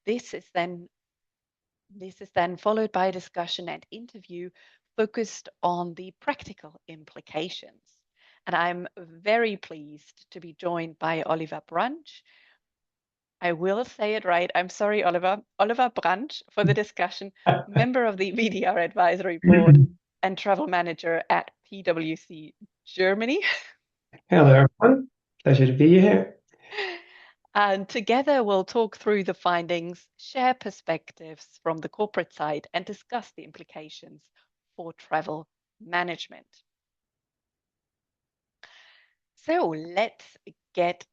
This is then followed by a discussion and interview focused on the practical implications. And I'm very pleased to be joined by Oliver Bransch. I will say it right. I'm sorry, Oliver. Oliver Bransch for the discussion, member of the VDR Advisory Board and travel manager at PwC Germany. Hello, everyone. Pleasure to be here. And together we'll talk through the findings, share perspectives from the corporate side, and discuss the implications for travel management. So let's get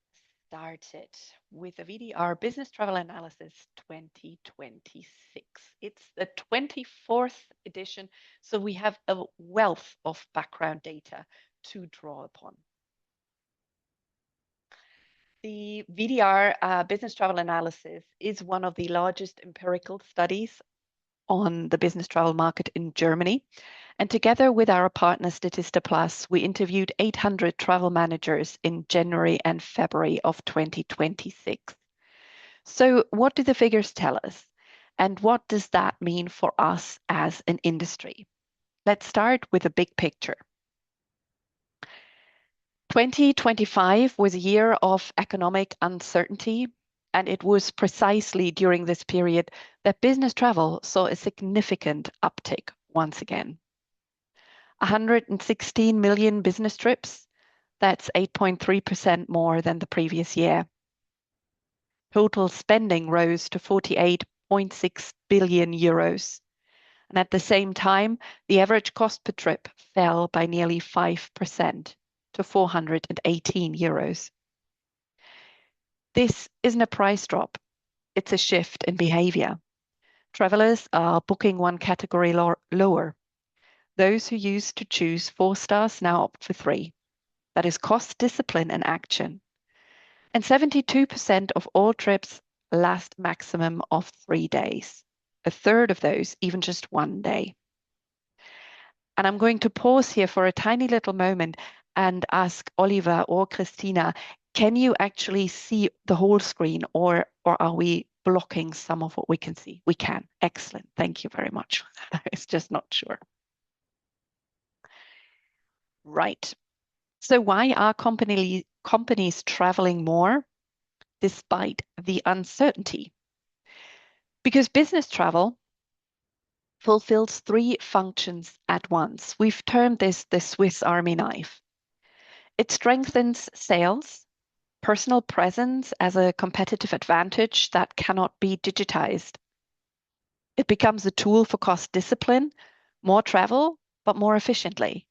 started with the VDR Business Travel Analysis 2026. It's the 24th edition, so we have a wealth of background data to draw upon. The VDR Business Travel Analysis is one of the largest empirical studies on the business travel market in Germany. And together with our partner Statista Plus, we interviewed 800 travel managers in January and February of 2026. So what do the figures tell us? And what does that mean for us as an industry? Let's start with the big picture. 2025 was a year of economic uncertainty, and it was precisely during this period that business travel saw a significant uptick once again. 116 million business trips, that's 8.3% more than the previous year. Total spending rose to 48.6 billion euros. And at the same time, the average cost per trip fell by nearly 5% to 418 euros. This isn't a price drop, it's a shift in behavior. Travelers are booking one category lower. Those who used to choose 4 stars now opt for 3. That is cost discipline and action. And 72% of all trips last maximum of 3 days. A third of those, even just 1 day. And I'm going to pause here for a tiny little moment and ask Oliver or Christina, can you actually see the whole screen, or are we blocking some of what we can see? We can. Excellent. Thank you very much. I was just not sure. Right. So why are companies traveling more despite the uncertainty? Because business travel fulfills 3 functions at once. We've termed this the Swiss Army knife. It strengthens sales, personal presence as a competitive advantage that cannot be digitized. It becomes a tool for cost discipline, more travel, but more efficiently.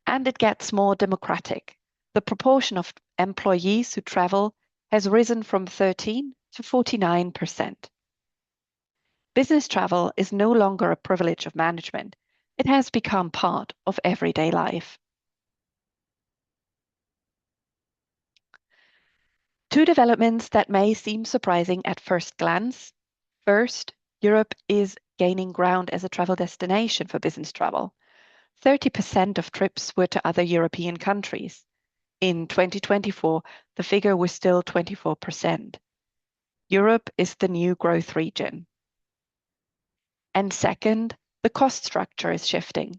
And it gets more democratic. The proportion of employees who travel has risen from 13 to 49%. Business travel is no longer a privilege of management. It has become part of everyday life. 2 developments that may seem surprising at first glance. First, Europe is gaining ground as a travel destination for business travel. 30% of trips were to other European countries. In 2024, the figure was still 24%. Europe is the new growth region. And second, the cost structure is shifting.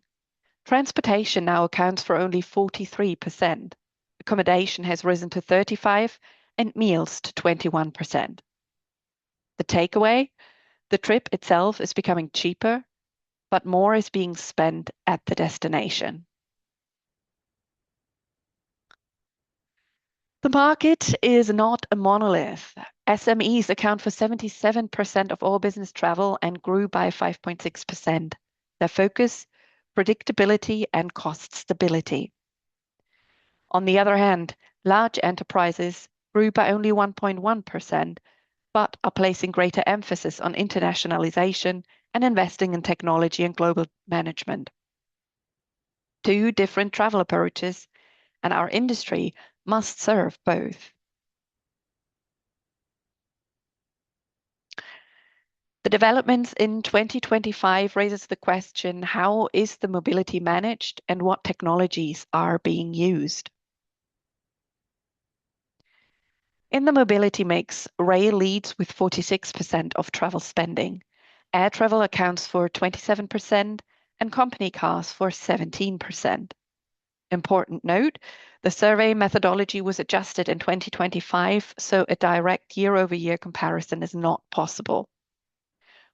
Transportation now accounts for only 43%. Accommodation has risen to 35% and meals to 21%. The takeaway, the trip itself is becoming cheaper, but more is being spent at the destination. The market is not a monolith. SMEs account for 77% of all business travel and grew by 5.6%. Their focus, predictability and cost stability. On the other hand, large enterprises grew by only 1.1%, but are placing greater emphasis on internationalization and investing in technology and global management. 2 different travel approaches, and our industry must serve both. The developments in 2025 raises the question, how is the mobility managed and what technologies are being used? In the mobility mix, rail leads with 46% of travel spending. Air travel accounts for 27% and company cars for 17%. Important note, the survey methodology was adjusted in 2025, so a direct year-over-year comparison is not possible.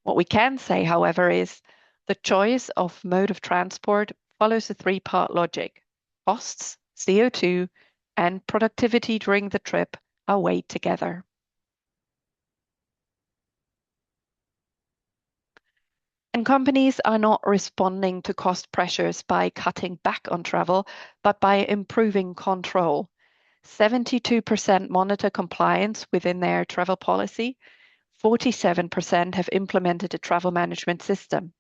What we can say, however, is the choice of mode of transport follows a three-part logic. Costs, CO2, and productivity during the trip are weighed together. And companies are not responding to cost pressures by cutting back on travel, but by improving control. 72% monitor compliance within their travel policy, 47% have implemented a travel management system,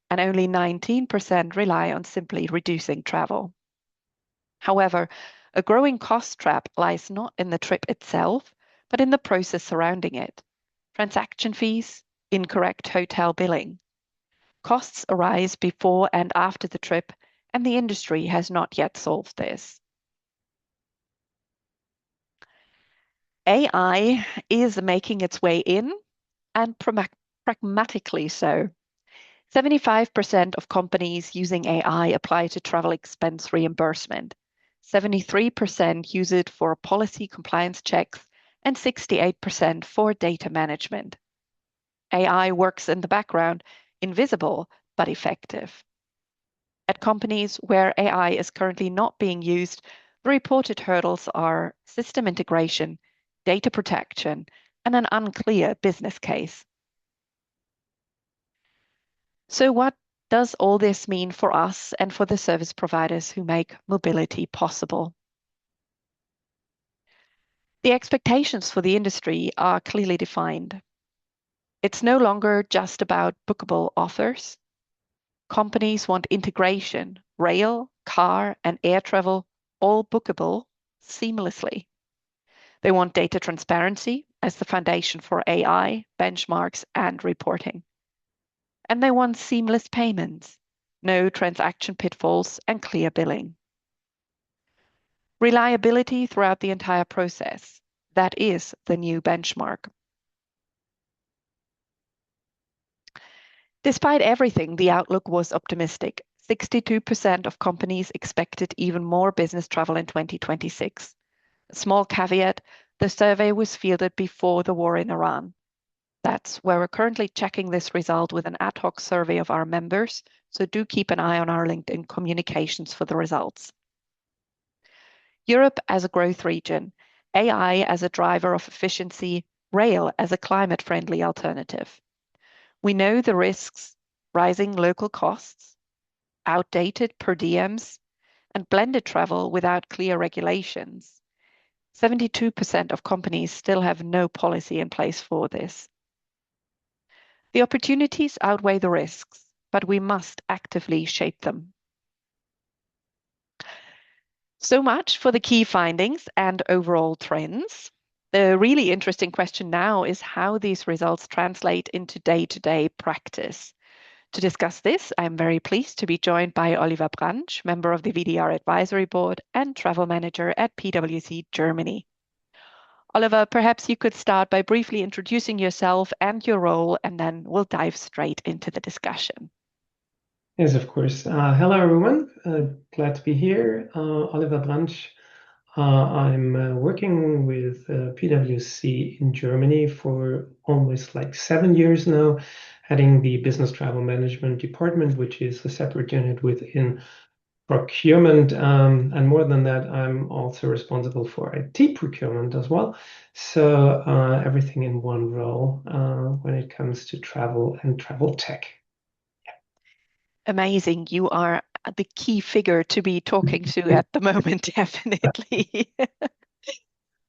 and only 19% rely on simply reducing travel. However, a growing cost trap lies not in the trip itself, but in the process surrounding it. Transaction fees, incorrect hotel billing. Costs arise before and after the trip, and the industry has not yet solved this. AI is making its way in, and pragmatically so. 75% of companies using AI apply to travel expense reimbursement. 73% use it for policy compliance checks, and 68% for data management. AI works in the background, invisible but effective. At companies where AI is currently not being used, the reported hurdles are system integration, data protection, and an unclear business case. So what does all this mean for us and for the service providers who make mobility possible? The expectations for the industry are clearly defined. It's no longer just about bookable offers. Companies want integration, rail, car, and air travel, all bookable seamlessly. They want data transparency as the foundation for AI, benchmarks, and reporting. And they want seamless payments, no transaction pitfalls, and clear billing. Reliability throughout the entire process. That is the new benchmark. Despite everything, the outlook was optimistic. 62% of companies expected even more business travel in 2026. A small caveat, the survey was fielded before the war in Iran. That's where we're currently checking this result with an ad hoc survey of our members, so do keep an eye on our LinkedIn communications for the results. Europe as a growth region, AI as a driver of efficiency, rail as a climate-friendly alternative. We know the risks, rising local costs, outdated per diems, and blended travel without clear regulations. 72% of companies still have no policy in place for this. The opportunities outweigh the risks, but we must actively shape them. So much for the key findings and overall trends. The really interesting question now is how these results translate into day-to-day practice. To discuss this, I'm very pleased to be joined by Oliver Bransch, member of the VDR Advisory Board and travel manager at PwC Germany. Oliver, perhaps you could start by briefly introducing yourself and your role, and then we'll dive straight into the discussion. Yes, of course. Hello, everyone. Glad to be here. Oliver Bransch. I'm working with PwC in Germany for almost like 7 years now, heading the Business Travel Management Department, which is a separate unit within procurement. And more than that, I'm also responsible for IT procurement as well. So everything in one role when it comes to travel and travel tech. Amazing. You are the key figure to be talking to at the moment, definitely.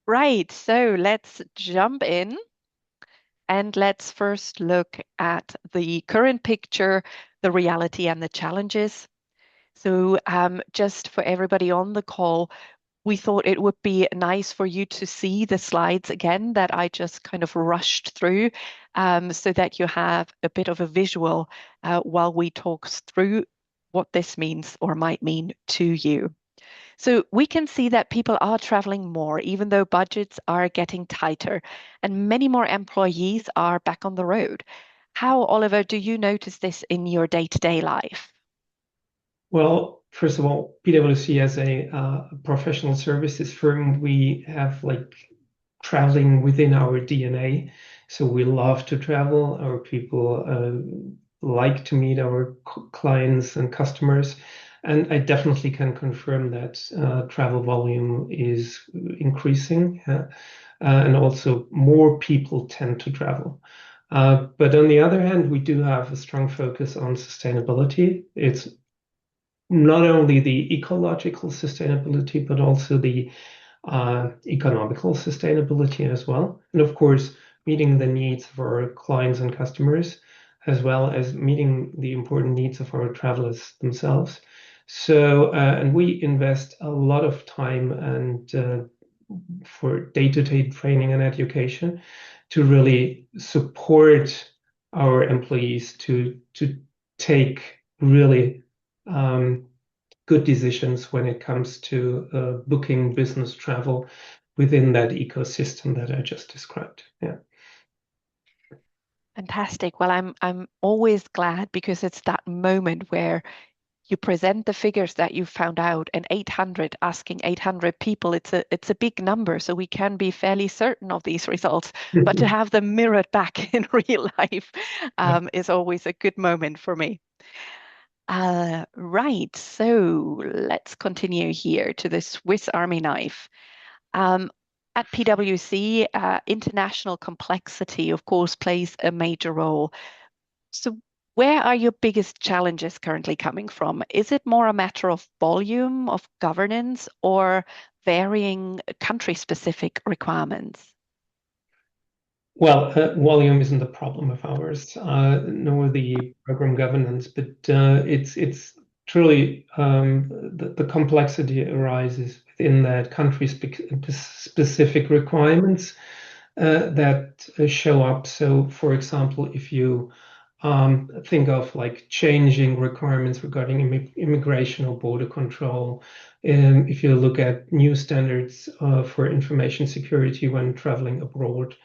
Right, so let's jump in and let's first look at the current picture, the reality and the challenges. So just for everybody on the call, we thought it would be nice for you to see the slides again that I just kind of rushed through so that you have a bit of a visual while we talk through what this means or might mean to you. So we can see that people are traveling more, even though budgets are getting tighter, and many more employees are back on the road. How, Oliver, do you notice this in your day-to-day life? Well, first of all, PwC as a professional services firm, we have like traveling within our DNA. So we love to travel. Our people like to meet our clients and customers. And I definitely can confirm that travel volume is increasing. And also more people tend to travel. But on the other hand, we do have a strong focus on sustainability. It's not only the ecological sustainability, but also the economical sustainability as well. And of course, meeting the needs of our clients and customers, as well as meeting the important needs of our travelers themselves. So, and we invest a lot of time and for day-to-day training and education to really support our employees to take really good decisions when it comes to booking business travel within that ecosystem that I just described. Yeah. Fantastic. Well, I'm always glad because it's that moment where you present the figures that you found out, and 800, asking 800 people, it's a big number, so we can be fairly certain of these results. But to have them mirrored back in real life Yeah. is always a good moment for me. Right, so let's continue here to the Swiss Army knife. Um, at PwC, international complexity, of course, plays a major role. So, where are your biggest challenges currently coming from? Is it more a matter of volume, of governance, or varying country-specific requirements? Well, volume isn't a problem of ours, nor the program governance, but it's truly the complexity arises within that country specific requirements that show up. So, for example, if you think of like changing requirements regarding immigration or border control, if you look at new standards for information security when traveling abroad,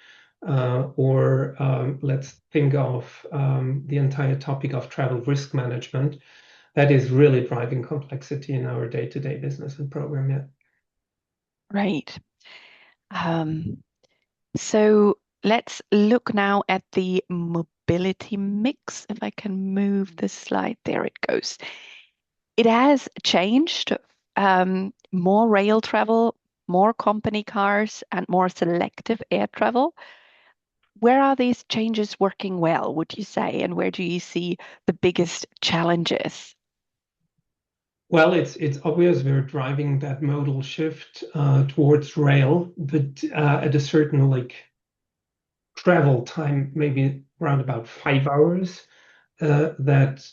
or let's think of the entire topic of travel risk management, that is really driving complexity in our day-to-day business and program. Yeah. Right. Um, so let's look now at the mobility mix. If I can move the slide, there it goes. It has changed. More rail travel, more company cars, and more selective air travel. Where are these changes working well, would you say, and where do you see the biggest challenges? Well, it's obvious we're driving that modal shift towards rail, but at a certain like travel time, maybe around about 5 hours, that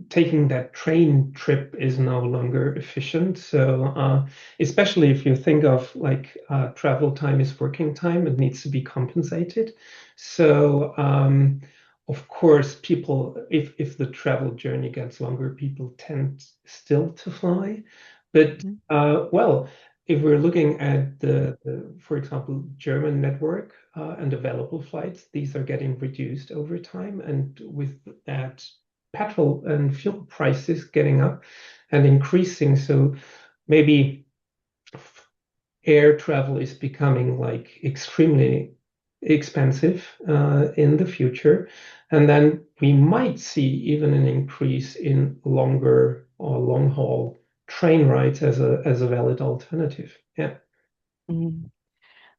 taking that train trip is no longer efficient. So, especially if you think of like travel time is working time, it needs to be compensated. So, of course, people, if the travel journey gets longer, people tend still to fly. But Mhm. well, if we're looking at for example, German network and available flights, these are getting reduced over time, and with that petrol and fuel prices getting up and increasing. So maybe air travel is becoming like extremely expensive in the future. And then we might see even an increase in longer or long haul train rides as a valid alternative. Yeah. Mm.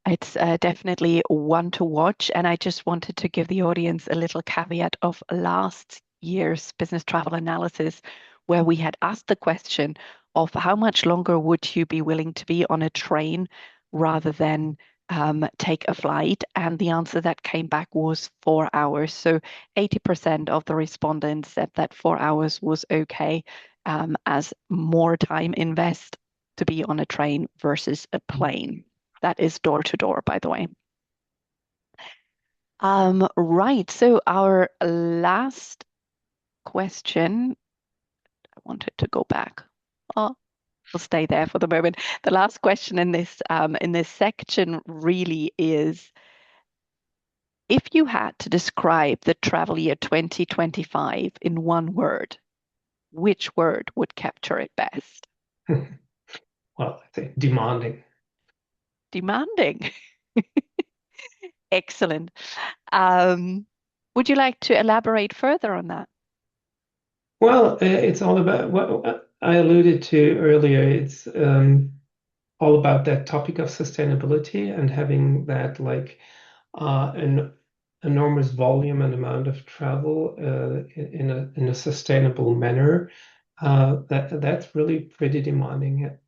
It's definitely one to watch. And I just wanted to give the audience a little caveat of last year's business travel analysis, where we had asked the question of how much longer would you be willing to be on a train rather than take a flight? And the answer that came back was 4 hours. So 80% of the respondents said that 4 hours was okay, as more time invest to be on a train versus a plane. That is door to door, by the way. Right. So our last question, I wanted to go back. Oh. we'll stay there for the moment. The last question in this section really is, if you had to describe the travel year 2025 in one word, which word would capture it best? Well, I think demanding. Demanding. Excellent. Um, would you like to elaborate further on that? Well, it's all about what I alluded to earlier. It's all about that topic of sustainability and having that like an enormous volume and amount of travel in a sustainable manner. That's really pretty demanding.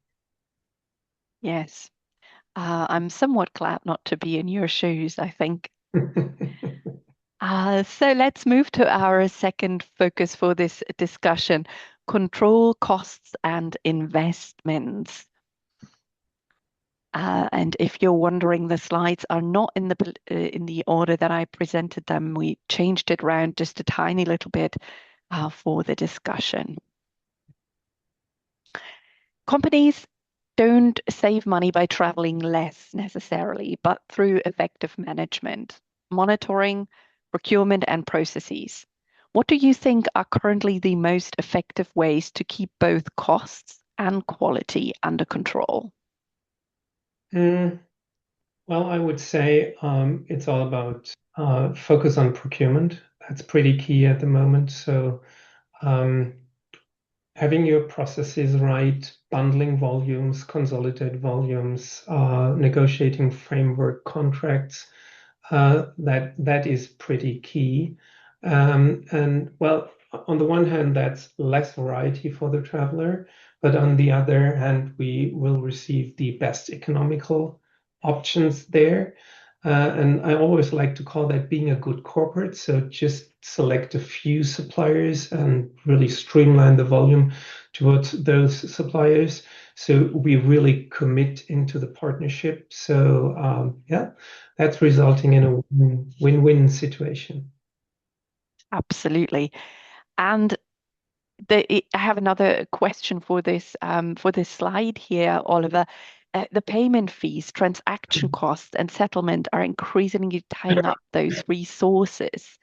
Yes. I'm somewhat glad not to be in your shoes, I think. So let's move to our second focus for this discussion, control costs and investments. And if you're wondering, the slides are not in the order that I presented them. We changed it around just a tiny little bit for the discussion. Companies don't save money by traveling less necessarily, but through effective management, monitoring, procurement, and processes. What do you think are currently the most effective ways to keep both costs and quality under control? Mm, well, I would say it's all about focus on procurement. That's pretty key at the moment. So um, having your processes right, bundling volumes, consolidate volumes, negotiating framework contracts, that is pretty key. And well, on the one hand, that's less variety for the traveler, but on the other hand, we will receive the best economical options there. And I always like to call that being a good corporate. So just select a few suppliers and really streamline the volume towards those suppliers. So we really commit into the partnership. So yeah, that's resulting in a win-win situation. Absolutely. And I have another question for this slide here, Oliver. The payment fees, transaction costs, and settlement are increasingly tying up those resources.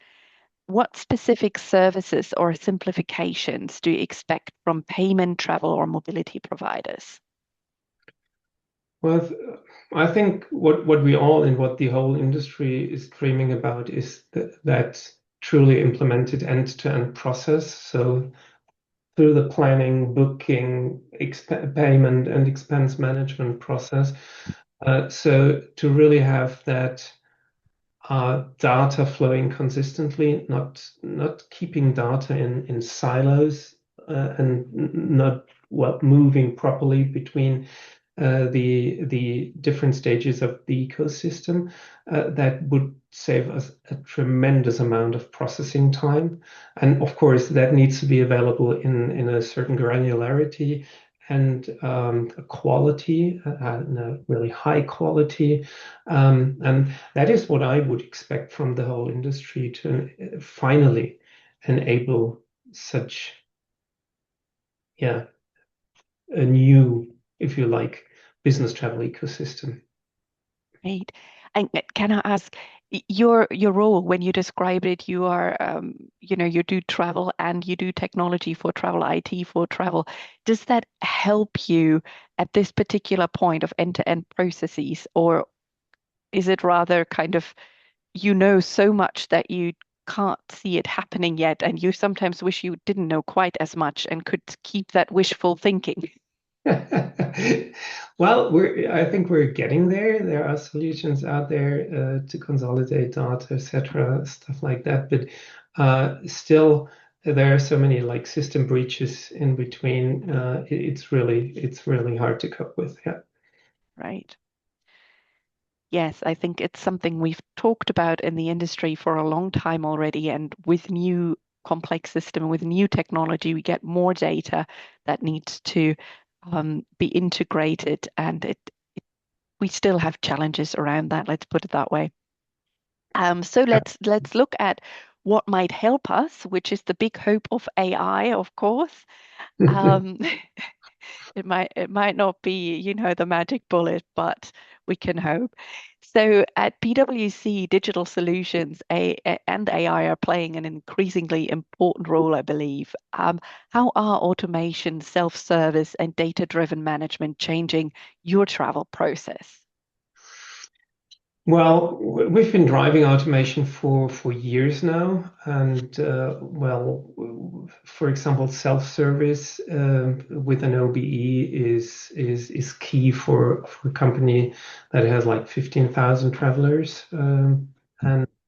What specific services or simplifications do you expect from payment, travel, or mobility providers? Well, I think what we all and what the whole industry is dreaming about is that truly implemented end-to-end process. So through the planning, booking, payment, and expense management process. So to really have that data flowing consistently, not keeping data in silos and not well moving properly between the different stages of the ecosystem. That would save us a tremendous amount of processing time, and of course that needs to be available in a certain granularity and a quality, and a really high quality. And that is what I would expect from the whole industry to finally enable such, yeah, a new, if you like, business travel ecosystem. Right. And can I ask your role when you describe it, you are you do travel and you do technology for travel, IT for travel. Does that help you at this particular point of end-to-end processes, or is it rather kind of you know so much that you can't see it happening yet, and you sometimes wish you didn't know quite as much and could keep that wishful thinking? Well, I think we're getting there. There are solutions out there to consolidate data, etc., stuff like that. But still, there are so many like system breaches in between. It's really hard to cope with. Yeah. Right. Yes, I think it's something we've talked about in the industry for a long time already. And with new complex system, with new technology, we get more data that needs to be integrated, and we still have challenges around that. Let's put it that way. So let's look at what might help us, which is the big hope of AI, of course. Um, It might not be, the magic bullet, but we can hope. So at PwC, digital solutions and AI are playing an increasingly important role, I believe. How are automation, self-service, and data-driven management changing your travel process? Well, we've been driving automation for years now, and for example, self-service with an OBE is key for a company that has like 15,000 travelers, and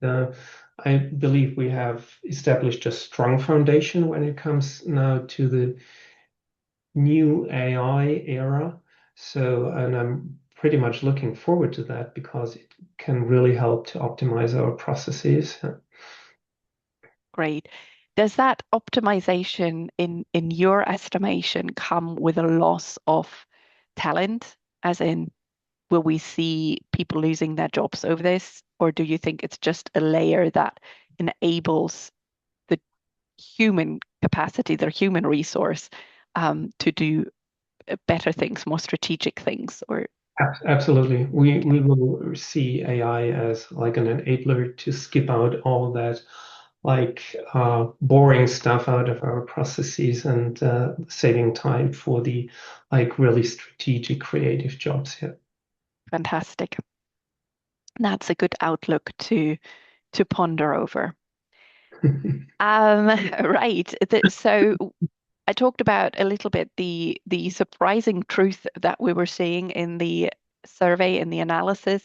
I believe we have established a strong foundation when it comes now to the new AI era. So, and I'm pretty much looking forward to that because it can really help to optimize our processes. Great. Does that optimization in your estimation come with a loss of talent? As in, will we see people losing their jobs over this? Or do you think it's just a layer that enables the human capacity, their human resource, to do better things, more strategic things? Or Absolutely. We will see AI as like an enabler to skip out all that like boring stuff out of our processes and saving time for the like really strategic creative jobs here. fantastic. That's a good outlook to ponder over. Right. So I talked about a little bit the surprising truth that we were seeing in the survey in the analysis.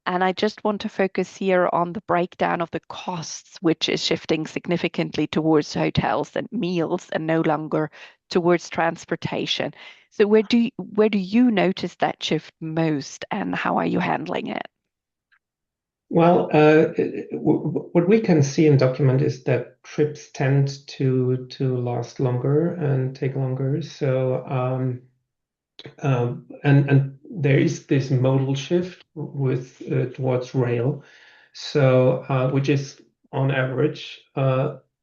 And I just want to focus here on the breakdown of the costs, which is shifting significantly towards hotels and meals and no longer towards transportation. So where do you notice that shift most and how are you handling it? Well, what we can see and document is that trips tend to last longer and take longer. So, and there is this modal shift with towards rail, so which is on average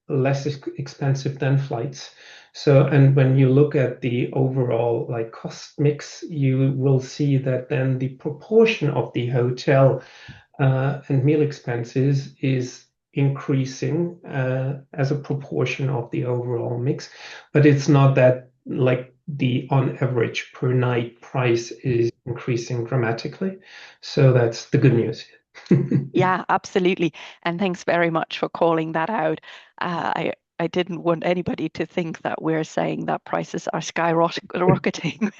less expensive than flights. So, and when you look at the overall like cost mix, you will see that then the proportion of the hotel and meal expenses is increasing as a proportion of the overall mix, but it's not that like the on average per night price is increasing dramatically. So that's the good news. Yeah, absolutely. And thanks very much for calling that out. I didn't want anybody to think that we're saying that prices are skyrocketing.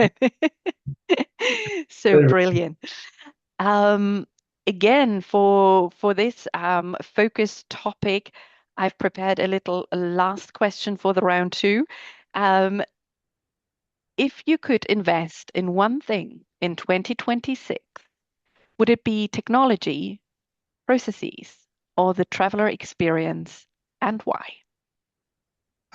So brilliant. Um, Again, for this focus topic, I've prepared a little last question for the round two. Um, if you could invest in one thing in 2026, would it be technology, processes, or the traveler experience, and why?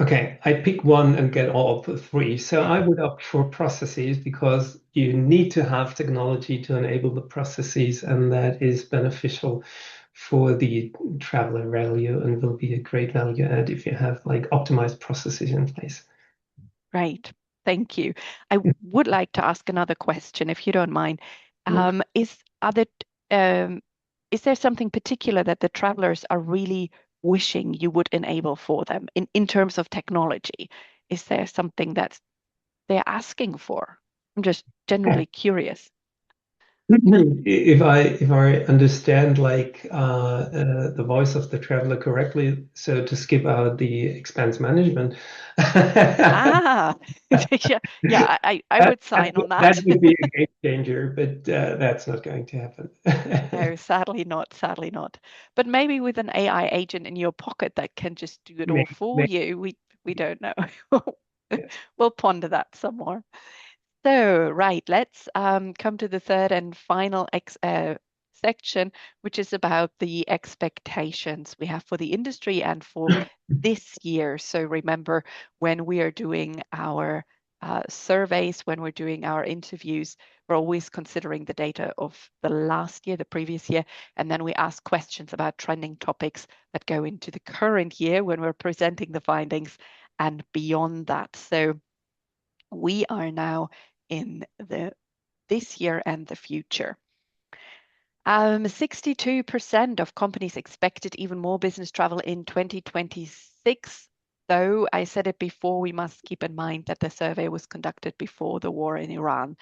Okay, I pick one and get all of the three. So I would opt for processes because you need to have technology to enable the processes, and that is beneficial for the traveler value and will be a great value add if you have like optimized processes in place. Right. Thank you. I would like to ask another question, if you don't mind. Yeah. Are there, um, is there something particular that the travelers are really wishing you would enable for them in terms of technology? Is there something that they're asking for? I'm just generally curious. If I understand like the voice of the traveler correctly, so to skip out the expense management, Ah, yeah, yeah, I that, would sign on that that. would be a game changer, but that's not going to No, happen. sadly not, sadly not. But maybe with an AI agent in your pocket that can just do it all Maybe, for maybe, you, we don't know. yes. We'll ponder that some more. So, right, let's come to the third and final section, which is about the expectations we have for the industry and for this year. So, remember, when we are doing our surveys, when we're doing our interviews, we're always considering the data of the last year, the previous year, and then we ask questions about trending topics that go into the current year when we're presenting the findings and beyond that. So, we are now in this year and the future. 62% of companies expected even more business travel in 2026. Though I said it before, we must keep in mind that the survey was conducted before the war in Iran.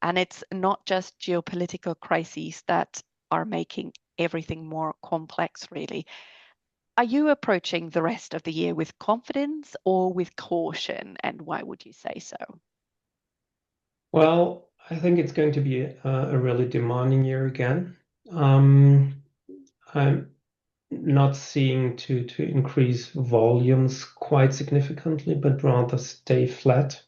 And it's not just geopolitical crises that are making everything more complex, really. Are you approaching the rest of the year with confidence or with caution? And why would you say so? Well, I think it's going to be a really demanding year again. Um, I'm not seeing to increase volumes quite significantly, but rather stay flat,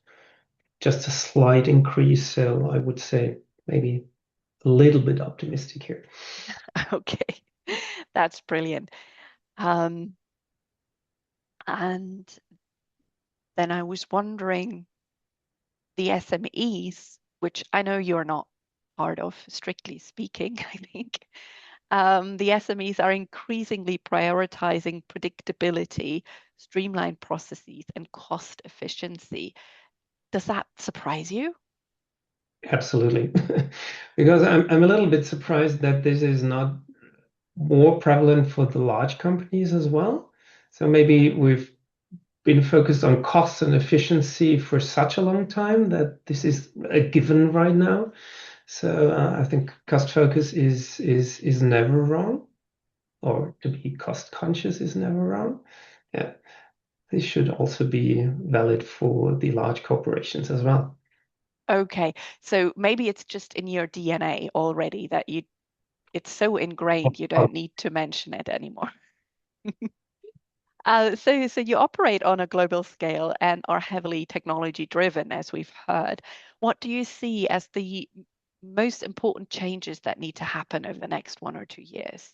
just a slight increase. So I would say maybe a little bit optimistic here. Okay, that's brilliant. Um, and then I was wondering, the SMEs, which I know you're not part of, strictly speaking, I think, the SMEs are increasingly prioritizing predictability, streamlined processes, and cost efficiency. Does that surprise you? Absolutely. Because I'm a little bit surprised that this is not more prevalent for the large companies as well. So maybe we've been focused on cost and efficiency for such a long time that this is a given right now. So I think cost focus is never wrong, or to be cost conscious is never wrong. Yeah, this should also be valid for the large corporations as well. Okay, so maybe it's just in your DNA already that it's so ingrained you don't need to mention it anymore. So you operate on a global scale and are heavily technology driven, as we've heard. What do you see as the most important changes that need to happen over the next 1 or 2 years?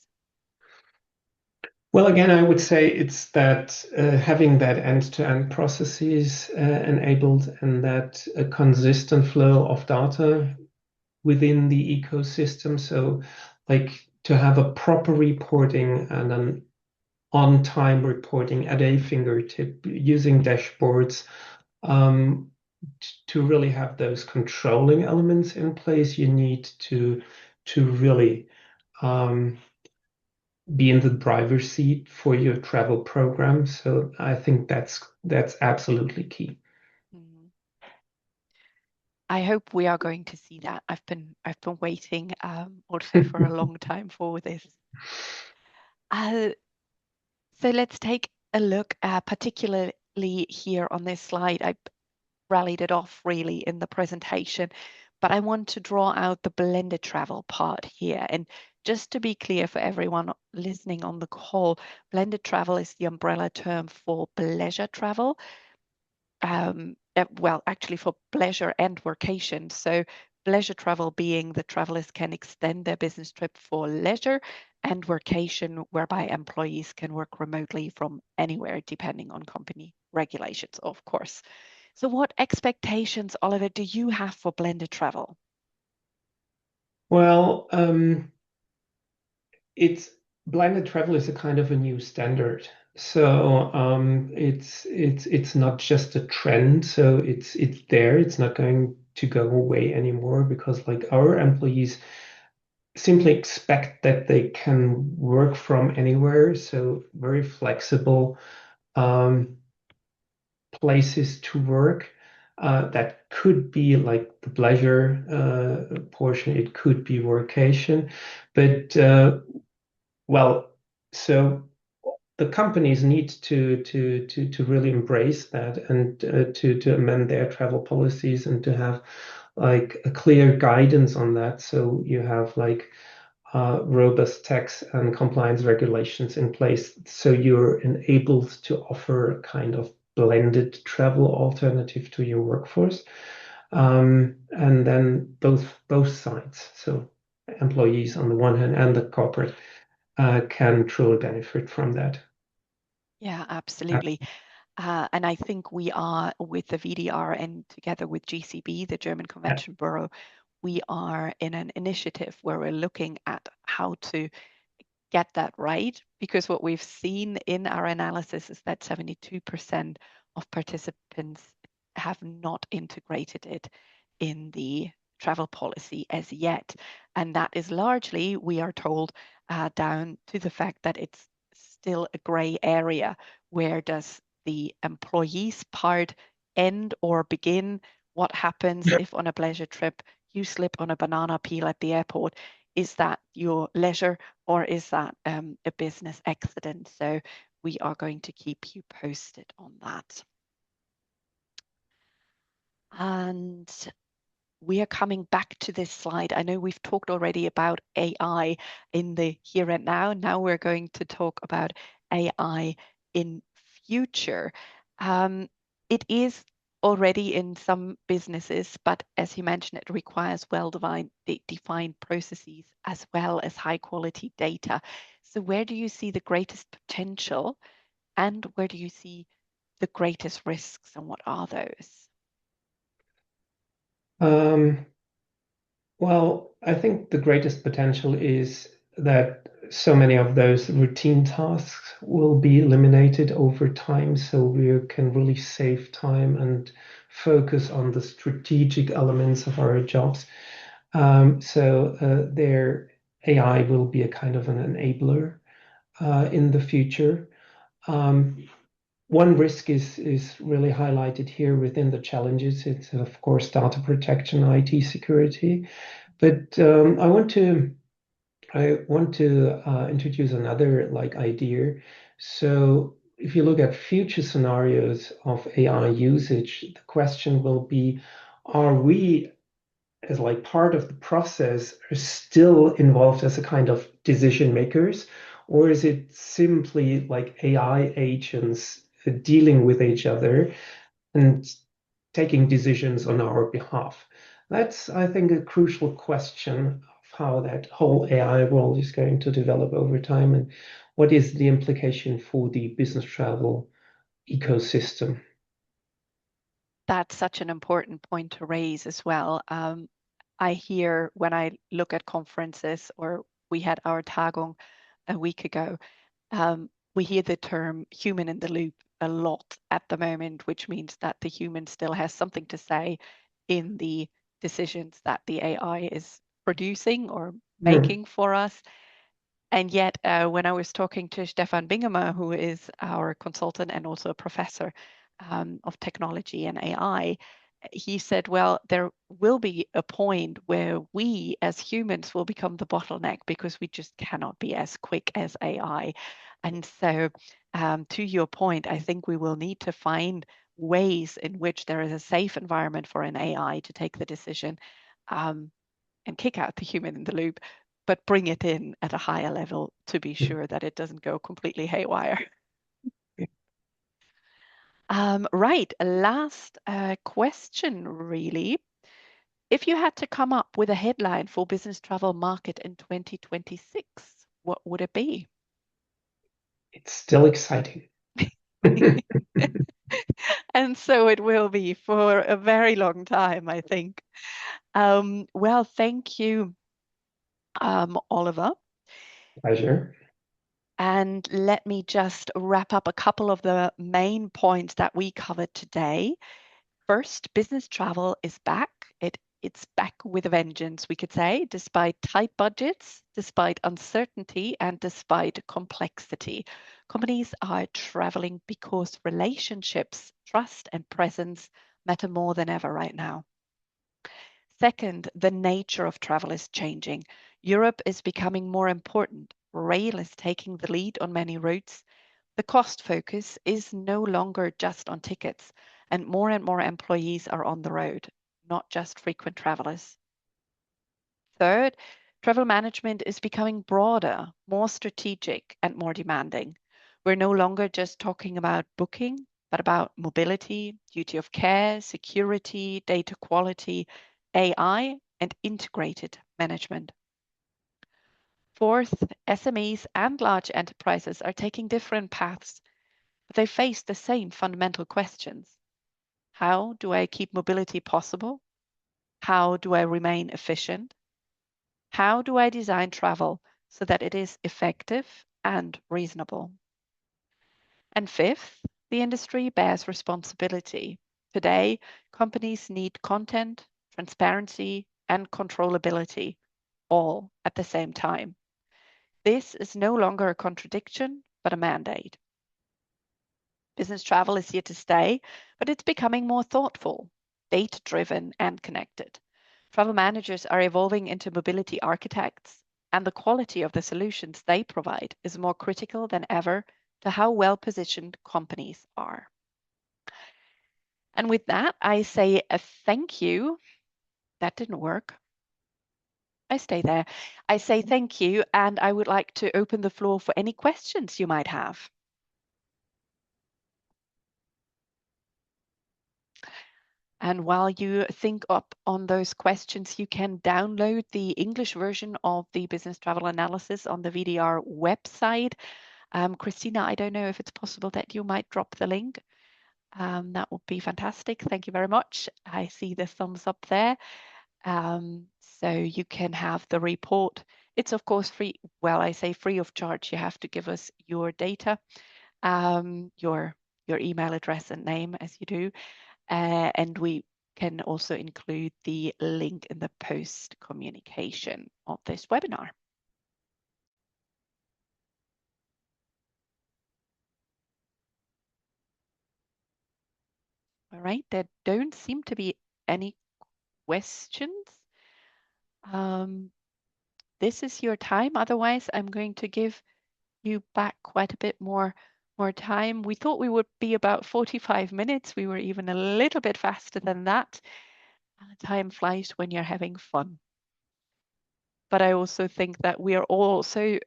Well, again, I would say it's that having that end-to-end processes enabled and that a consistent flow of data within the ecosystem. So, like to have a proper reporting and an on-time reporting at a fingertip using dashboards um, to really have those controlling elements in place. You need to really um, be in the driver's seat for your travel program. So I think that's absolutely key. Mhm. I hope we are going to see that. I've been waiting also for a long time for this. Uh, so let's take a look, particularly here on this slide. I rallied it off really in the presentation, but I want to draw out the blended travel part here. And just to be clear for everyone listening on the call, blended travel is the umbrella term for pleasure travel. Well, actually for pleasure and workation. So pleasure travel being the travelers can extend their business trip for leisure, and workation whereby employees can work remotely from anywhere depending on company regulations, of course. So what expectations, Oliver, do you have for blended travel? Well, it's blended travel is a kind of a new standard. So it's not just a trend. So it's there. It's not going to go away anymore because like our employees simply expect that they can work from anywhere. So very flexible um, places to work. That could be like the pleasure portion. It could be workation, but well, so the companies need to really embrace that and to amend their travel policies and to have like a clear guidance on that. So you have like robust tax and compliance regulations in place, so you're enabled to offer a kind of blended travel alternative to your workforce. And then both sides, so employees on the one hand and the corporate can truly benefit from that. Yeah, absolutely. And I think we are with the VDR and together with GCB, the German Yeah. Convention Bureau, we are in an initiative where we're looking at how to get that right. Because what we've seen in our analysis is that 72% of participants have not integrated it in the travel policy as yet. And that is largely, we are told, down to the fact that it's still a gray area. Where does the employees part end or begin? What happens if on a pleasure trip you slip on a banana peel at the airport? Is that your leisure or is that a business accident? So we are going to keep you posted on that. And we are coming back to this slide. I know we've talked already about AI in the here and now. Now we're going to talk about AI in future. Um, it is already in some businesses, but as you mentioned, it requires defined processes as well as high quality data. So where do you see the greatest potential and where do you see the greatest risks and what are those? Um, well, I think the greatest potential is that so many of those routine tasks will be eliminated over time, so we can really save time and focus on the strategic elements of our jobs. Their AI will be a kind of an enabler in the future. Um, One risk is really highlighted here within the challenges. It's of course data protection, IT security. But I want to introduce another like idea. So if you look at future scenarios of AI usage, the question will be, are we as like part of the process are still involved as a kind of decision makers, or is it simply like AI agents dealing with each other and taking decisions on our behalf? That's, I think, a crucial question of how that whole AI world is going to develop over time and what is the implication for the business travel ecosystem. That's such an important point to raise as well. I hear when I look at conferences, or we had our Tagung a week ago, we hear the term human in the loop a lot at the moment, which means that the human still has something to say in the decisions that the AI is producing or Hmm. making for us. And yet, when I was talking to Stefan Bingemer, who is our consultant and also a professor of technology and AI, he said, well, there will be a point where we as humans will become the bottleneck because we just cannot be as quick as AI. And so, to your point, I think we will need to find ways in which there is a safe environment for an AI to take the decision. And kick out the human in the loop, but bring it in at a higher level to be sure that it doesn't go completely haywire. Right, last question, really. If you had to come up with a headline for business travel market in 2026, what would it be? It's still exciting. And so it will be for a very long time, I think. Well, thank you, Oliver. Pleasure. And let me just wrap up a couple of the main points that we covered today. First, business travel is back. It's back with a vengeance, we could say, despite tight budgets, despite uncertainty, and despite complexity. Companies are traveling because relationships, trust, and presence matter more than ever right now. Second, the nature of travel is changing. Europe is becoming more important. Rail is taking the lead on many routes. The cost focus is no longer just on tickets, and more employees are on the road, not just frequent travelers. Third, travel management is becoming broader, more strategic, and more demanding. We're no longer just talking about booking, but about mobility, duty of care, security, data quality, AI, and integrated management. Fourth, SMEs and large enterprises are taking different paths, but they face the same fundamental questions. How do I keep mobility possible? How do I remain efficient? How do I design travel so that it is effective and reasonable? And fifth, the industry bears responsibility. Today, companies need content, transparency, and controllability all at the same time. This is no longer a contradiction, but a mandate. Business travel is here to stay, but it's becoming more thoughtful, data-driven, and connected. Travel managers are evolving into mobility architects, and the quality of the solutions they provide is more critical than ever to how well-positioned companies are. And with that, I say a thank you. That didn't work. I stay there. I say thank you, and I would like to open the floor for any questions you might have. And while you think up on those questions, you can download the English version of the Business Travel Analysis on the VDR website. Christina, I don't know if it's possible that you might drop the link. That would be fantastic. Thank you very much. I see the thumbs up there. So you can have the report. It's of course free. Well, I say free of charge. You have to give us your data, your email address and name as you do. And we can also include the link in the post communication of this webinar. All right, there don't seem to be any questions. This is your time. Otherwise, I'm going to give you back quite a bit more time. We thought we would be about 45 minutes. We were even a little bit faster than that. Time flies when you're having fun. But I also think that we are all so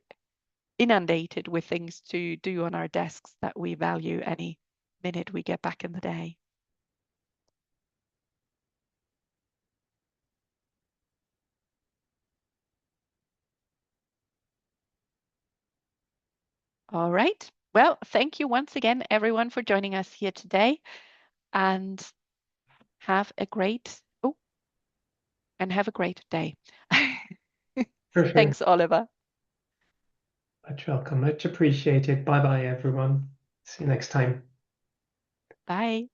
inundated with things to do on our desks that we value any minute we get back in the day. All right. Well, thank you once again, everyone, for joining us here today, and have a great day. For sure. Thanks, Oliver. Much welcome. Much appreciated. Bye bye, everyone. See you next time. Bye.